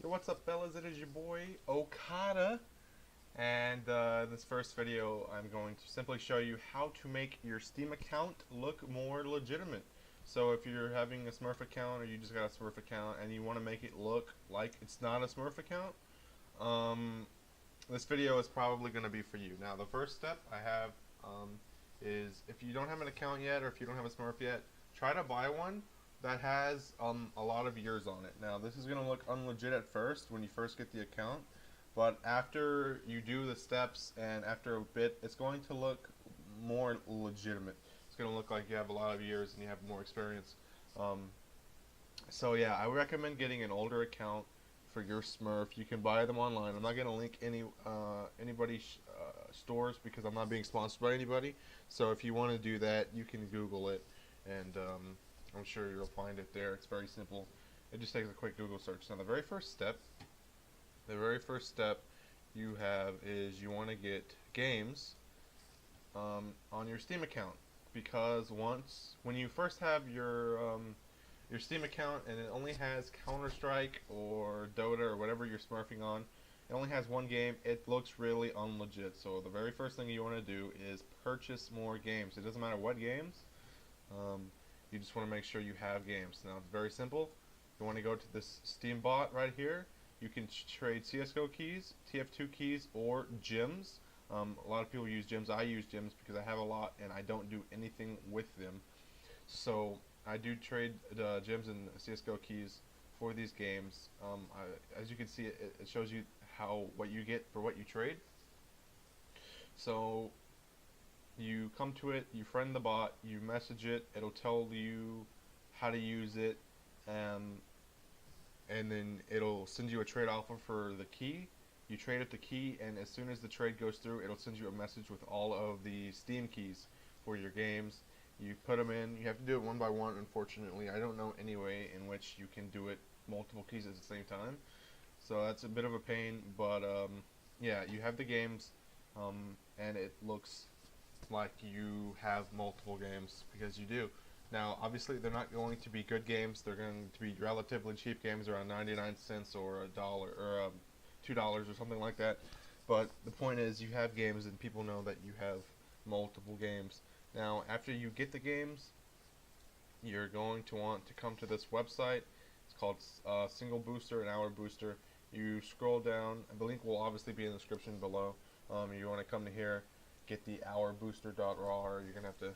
What's up, fellas? It is your boy Okada, and this first video I'm going to simply show you how to make your Steam account look more legitimate. So if you're having a Smurf account or you just got a Smurf account and you want to make it look like it's not a Smurf account, um, this video is probably going to be for you. Now the first step I have is if you don't have an account yet or if you don't have a Smurf yet, try to buy one that has a lot of years on it. Now this is going to look unlegit at first when you first get the account, but after you do the steps and after a bit, it's going to look more legitimate. It's going to look like you have a lot of years and you have more experience. Um, so yeah, I recommend getting an older account for your Smurf. You can buy them online. I'm not going to link anybody's stores because I'm not being sponsored by anybody. So if you want to do that, you can Google it, and I'm sure you'll find it there. It's very simple. It just takes a quick Google search. Now the very first step you have is you want to get games on your Steam account, because when you first have your Steam account and it only has Counter-Strike or Dota or whatever you're smurfing on, it only has one game, it looks really unlegit. So the very first thing you want to do is purchase more games. It doesn't matter what games. Um, you just want to make sure you have games. Now it's very simple. You want to go to this Steam bot right here. You can trade CS:GO keys, TF2 keys, or gems. A lot of people use gems. I use gems because I have a lot and I don't do anything with them. So I do trade gems and CS:GO keys for these games. As you can see, it shows you what you get for what you trade. So you come to it, you friend the bot, you message it, it'll tell you how to use it, and then it'll send you a trade offer for the key. You trade it the key, and as soon as the trade goes through, it'll send you a message with all of the Steam keys for your games. You put them in. You have to do it one by one, unfortunately. I don't know any way in which you can do it multiple keys at the same time. So that's a bit of a pain, but yeah, you have the games, and it looks like you have multiple games because you do. Now, obviously, they're not going to be good games. They're going to be relatively cheap games, around 99 cents or $1 or $2 or something like that. But the point is, you have games, and people know that you have multiple games. Now, after you get the games, you're going to want to come to this website. It's called Single Booster and Hour Booster. You scroll down, and the link will obviously be in the description below. You want to come to here, get the hourbooster.raw, or you're going to have to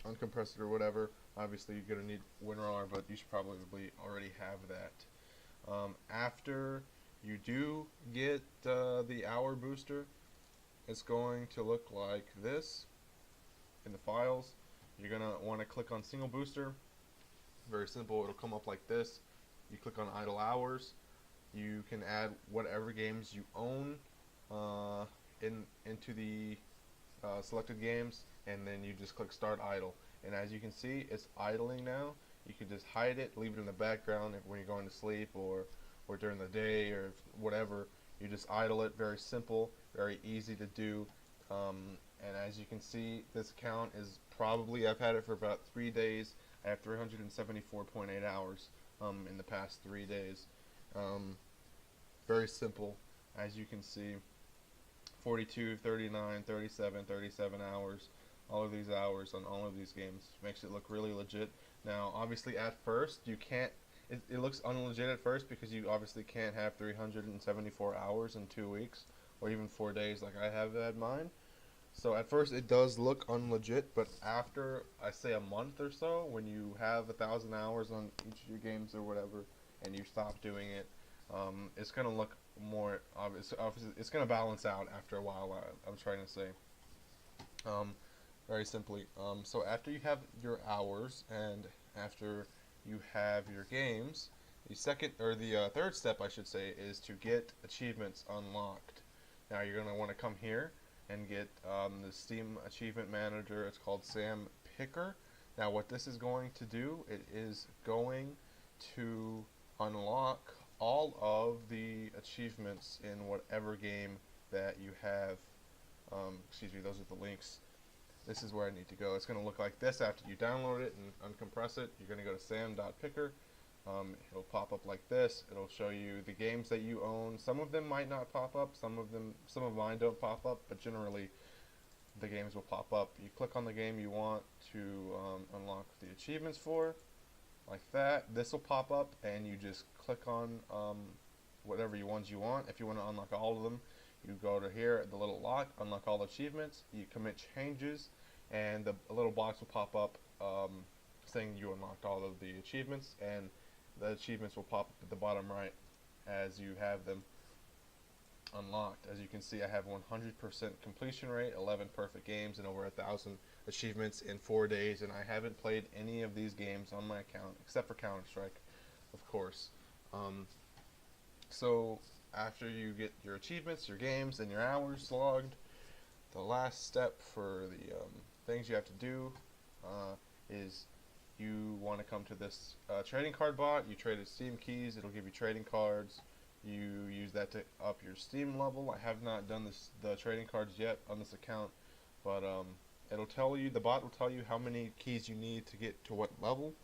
uncompress it or whatever. Obviously, you're going to need WinRAR, but you should probably already have that. After you do get the Hour Booster, it's going to look like this in the files. You're going to want to click on Single Booster. Very simple. It'll come up like this. You click on Idle Hours. You can add whatever games you own into the selected games, and then you just click Start Idle. And as you can see, it's idling now. You can just hide it, leave it in the background when you're going to sleep or during the day or whatever. You just idle it. Very simple, very easy to do. And as you can see, this account is I've had it for about 3 days. I have 374.8 hours in the past 3 days. Very simple, as you can see. 42, 39, 37, 37 hours. All of these hours on all of these games makes it look really legit. Now, obviously, at first, you can't. It looks unlegit at first because you obviously can't have 374 hours in 2 weeks or even 4 days like I have had mine. So at first it does look unlegit, but after I say a month or so, when you have 1,000 hours on each of your games or whatever, and you stop doing it, it's gonna look more obvious. It's gonna balance out after a while. I'm trying to say, very simply. So after you have your hours and after you have your games, the third step I should say is to get achievements unlocked. Now you're gonna want to come here and get the Steam Achievement Manager. It's called Sam Picker. Now what this is going to do, it is going to unlock all of the achievements in whatever game that you have. Excuse me, those are the links. This is where I need to go. It's going to look like this after you download it and uncompress it. You're going to go to sam.picker. It'll pop up like this. It'll show you the games that you own. Some of them might not pop up. Some of mine don't pop up, but generally the games will pop up. You click on the game you want to unlock the achievements for, like that. This will pop up, and you just click on whatever ones you want. If you want to unlock all of them, you go to here at the little lock, unlock all achievements. You commit changes, and the little box will pop up saying you unlocked all of the achievements, and the achievements will pop up at the bottom right as you have them unlocked. As you can see, I have 100% completion rate, 11 perfect games, and over 1,000 achievements in 4 days. And I haven't played any of these games on my account except for Counter-Strike, of course. So after you get your achievements, your games, and your hours logged, the last step for the things you have to do is you want to come to this trading card bot. You trade Steam keys. It'll give you trading cards. You use that to up your Steam level. I have not done the trading cards yet on this account, but it'll tell you, the bot will tell you how many keys you need to get to what level,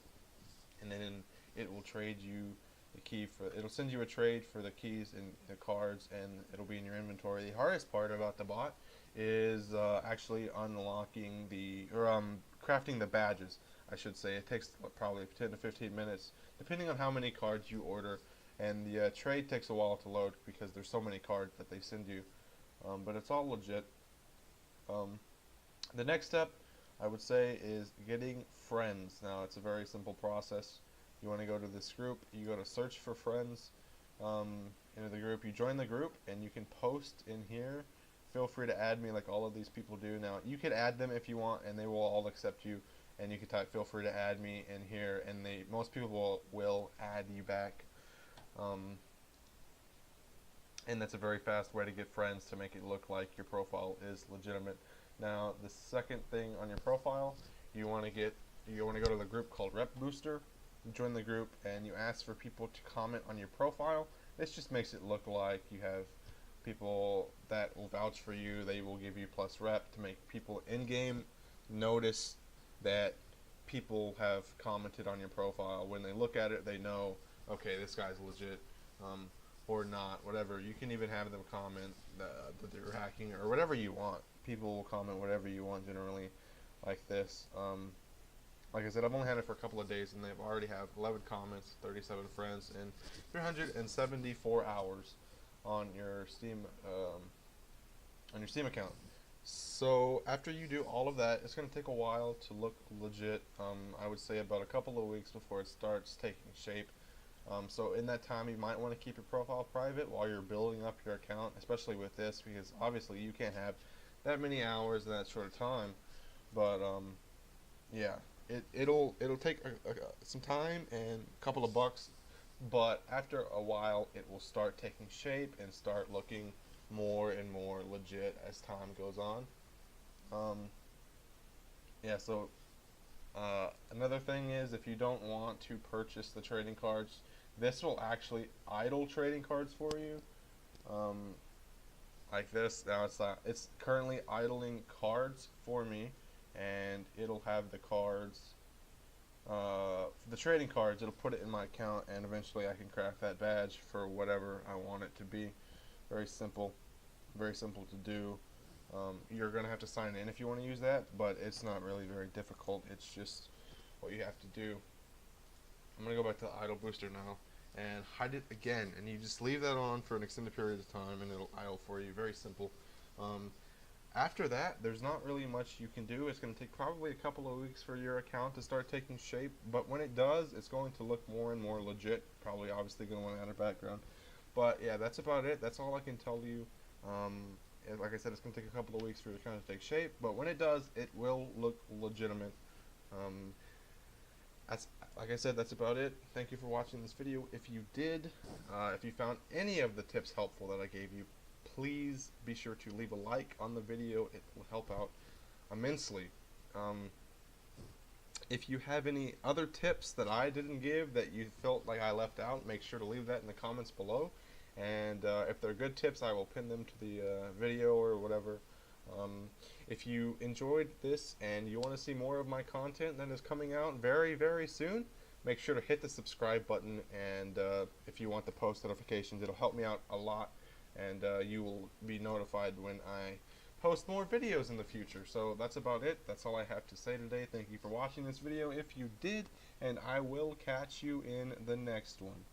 and then it will trade you the key for. It'll send you a trade for the keys and the cards, and it'll be in your inventory. The hardest part about the bot is actually unlocking crafting the badges, I should say. It takes probably 10 to 15 minutes, depending on how many cards you order. And the trade takes a while to load because there's so many cards that they send you. But it's all legit. The next step, I would say, is getting friends. Now, it's a very simple process. You want to go to this group. You go to search for friends into the group. You join the group, and you can post in here. Feel free to add me like all of these people do. Now, you could add them if you want, and they will all accept you. And you can type, feel free to add me in here, and most people will add you back. And that's a very fast way to get friends to make it look like your profile is legitimate. Now, the second thing on your profile, you want to go to the group called Rep Booster. You join the group and you ask for people to comment on your profile. This just makes it look like you have people that will vouch for you. They will give you plus rep to make people in game notice that people have commented on your profile. When they look at it, they know, okay, this guy's legit, or not, whatever. You can even have them comment that they're hacking or whatever you want. People will comment whatever you want generally, like this. Like I said, I've only had it for a couple of days, and they've already have 11 comments, 37 friends, and 374 hours on your Steam account. So after you do all of that, it's going to take a while to look legit. I would say about a couple of weeks before it starts taking shape. So in that time, you might want to keep your profile private while you're building up your account, especially with this, because obviously you can't have that many hours in that short of time. But yeah, it'll take some time and a couple of bucks, but after a while, it will start taking shape and start looking more and more legit as time goes on. Yeah, so another thing is, if you don't want to purchase the trading cards, this will actually idle trading cards for you, like this. Now it's currently idling cards for me, and it'll have the cards, the trading cards. It'll put it in my account, and eventually I can craft that badge for whatever I want it to be. Very simple to do. You're gonna have to sign in if you want to use that, but it's not really very difficult. It's just what you have to do. I'm gonna go back to the idle booster now and hide it again, and you just leave that on for an extended period of time, and it'll idle for you. Very simple. After that, there's not really much you can do. It's going to take probably a couple of weeks for your account to start taking shape, but when it does, it's going to look more and more legit. Probably, obviously, going to want to add a background. But yeah, that's about it. That's all I can tell you. Like I said, it's going to take a couple of weeks for your account to take shape, but when it does, it will look legitimate. Like I said, that's about it. Thank you for watching this video. If you did, if you found any of the tips helpful that I gave you, please be sure to leave a like on the video. It will help out immensely. If you have any other tips that I didn't give that you felt like I left out, make sure to leave that in the comments below. And if they're good tips, I will pin them to the video or whatever. If you enjoyed this and you want to see more of my content that is coming out very, very soon, make sure to hit the subscribe button, and if you want the post notifications, it'll help me out a lot, and you will be notified when I post more videos in the future. So that's about it. That's all I have to say today. Thank you for watching this video if you did, and I will catch you in the next one.